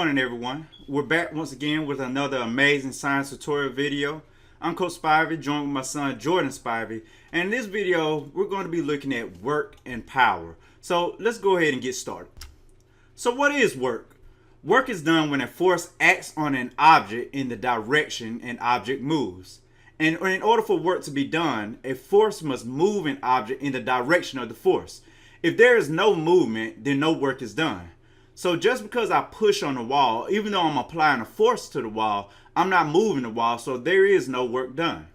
Morning everyone. We're back once again with another amazing science tutorial video. I'm Coach Spivey, joined with my son Jordan Spivey, and in this video we're going to be looking at work and power. So let's go ahead and get started. So what is work? Work is done when a force acts on an object in the direction an object moves. And in order for work to be done, a force must move an object in the direction of the force. If there is no movement, then no work is done. So just because I push on the wall, even though I'm applying a force to the wall, I'm not moving the wall, so there is no work done.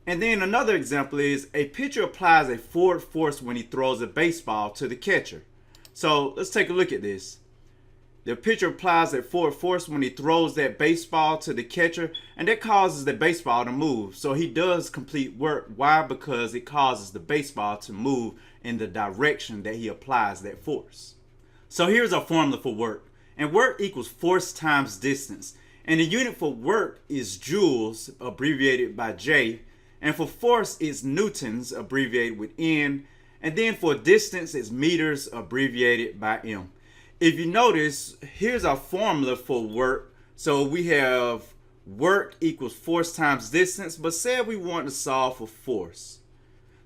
And then another example is a pitcher applies a forward force when he throws a baseball to the catcher. So let's take a look at this. The pitcher applies a forward force when he throws that baseball to the catcher, and that causes the baseball to move. So he does complete work. Why? Because it causes the baseball to move in the direction that he applies that force. So here's our formula for work. And work equals force times distance. And the unit for work is joules, abbreviated by J. And for force, it's newtons, abbreviated with N. And then for distance, it's meters, abbreviated by M. If you notice, here's our formula for work. So we have work equals force times distance, but say we want to solve for force.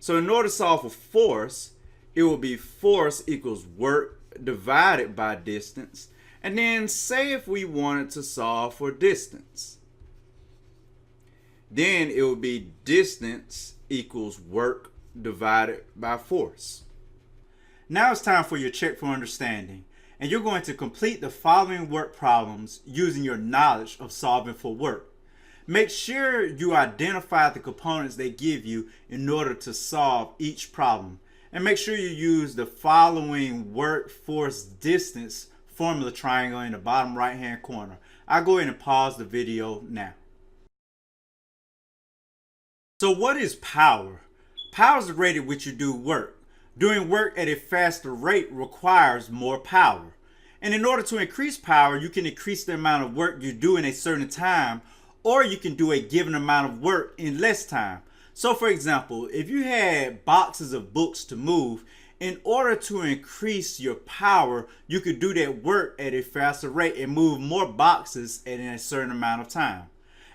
So in order to solve for force, it will be force equals work divided by distance. And then say if we wanted to solve for distance, then it would be distance equals work divided by force. Now it's time for your check for understanding. And you're going to complete the following work problems using your knowledge of solving for work. Make sure you identify the components they give you in order to solve each problem. And make sure you use the following work, force, distance formula triangle in the bottom right hand corner. I'll go ahead and pause the video now. So what is power? Power is the rate at which you do work. Doing work at a faster rate requires more power. And in order to increase power, you can increase the amount of work you do in a certain time, or you can do a given amount of work in less time. So for example, if you had boxes of books to move, in order to increase your power, you could do that work at a faster rate and move more boxes in a certain amount of time.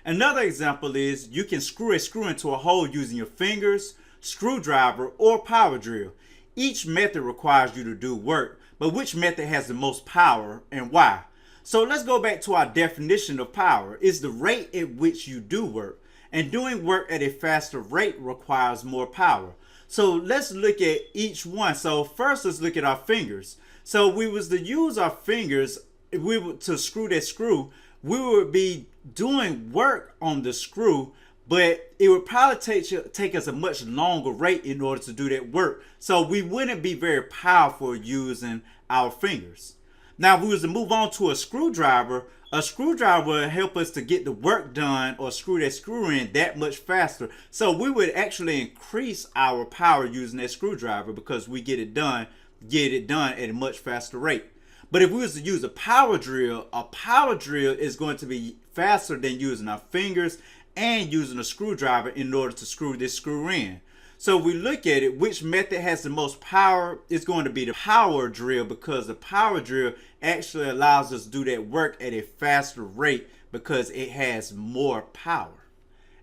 Another example is you can screw a screw into a hole using your fingers, screwdriver, or power drill. Each method requires you to do work, but which method has the most power and why? So let's go back to our definition of power. It's the rate at which you do work. And doing work at a faster rate requires more power. So let's look at each one. So first, let's look at our fingers. So we was to use our fingers, if we were to screw that screw, we would be doing work on the screw, but it would probably take us a much longer rate in order to do that work. So we wouldn't be very powerful using our fingers. Now, if we was to move on to a screwdriver will help us to get the work done or screw that screw in that much faster. So we would actually increase our power using that screwdriver because we get it done at a much faster rate. But if we was to use a power drill is going to be faster than using our fingers and using a screwdriver in order to screw this screw in. So we look at it, which method has the most power? It's going to be the power drill, because the power drill actually allows us to do that work at a faster rate because it has more power.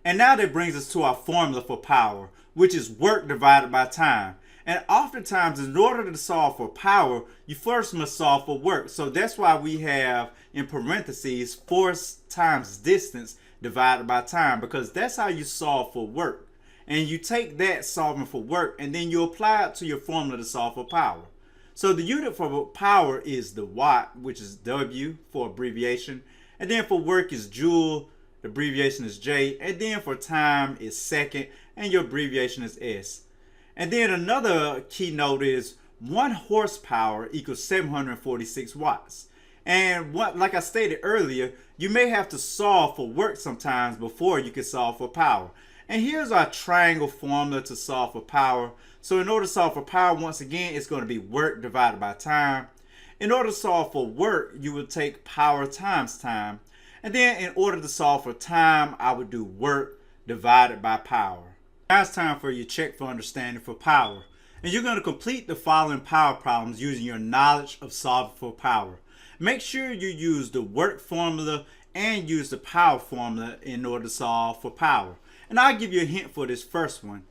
And now that brings us to our formula for power, which is work divided by time. And oftentimes, in order to solve for power, you first must solve for work. So that's why we have in parentheses force times distance divided by time, because that's how you solve for work. And you take that solving for work and then you apply it to your formula to solve for power. So the unit for power is the watt, which is W for abbreviation. And then for work is joule, the abbreviation is J. And then for time is second, and your abbreviation is S. And then another keynote is 1 horsepower equals 746 watts. And like I stated earlier, you may have to solve for work sometimes before you can solve for power. And here's our triangle formula to solve for power. So in order to solve for power, once again, it's going to be work divided by time. In order to solve for work, you would take power times time. And then in order to solve for time, I would do work divided by power. Now it's time for your check for understanding for power. And you're going to complete the following power problems using your knowledge of solving for power. Make sure you use the work formula and use the power formula in order to solve for power. And I'll give you a hint for this first one.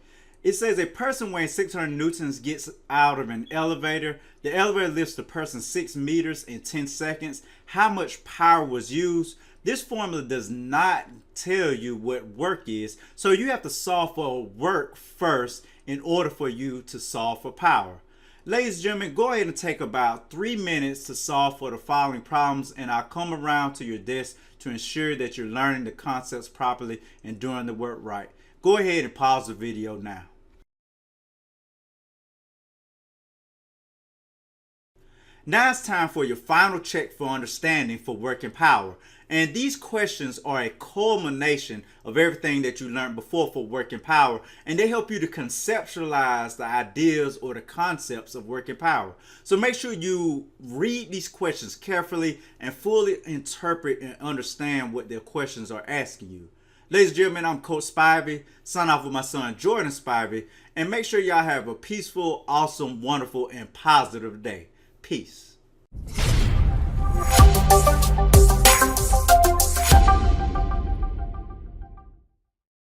It says a person weighing 600 newtons gets out of an elevator. The elevator lifts the person 6 meters in 10 seconds. How much power was used? This formula does not tell you what work is, so you have to solve for work first in order for you to solve for power. Ladies and gentlemen, go ahead and take about 3 minutes to solve for the following problems, and I'll come around to your desk to ensure that you're learning the concepts properly and doing the work right. Go ahead and pause the video now. Now it's time for your final check for understanding for working power. And these questions are a culmination of everything that you learned before for working power, and they help you to conceptualize the ideas or the concepts of working power. So make sure you read these questions carefully and fully interpret and understand what their questions are asking you. Ladies and gentlemen, I'm Coach Spivey, sign off with my son Jordan Spivey, and make sure y'all have a peaceful, awesome, wonderful, and positive day. Peace.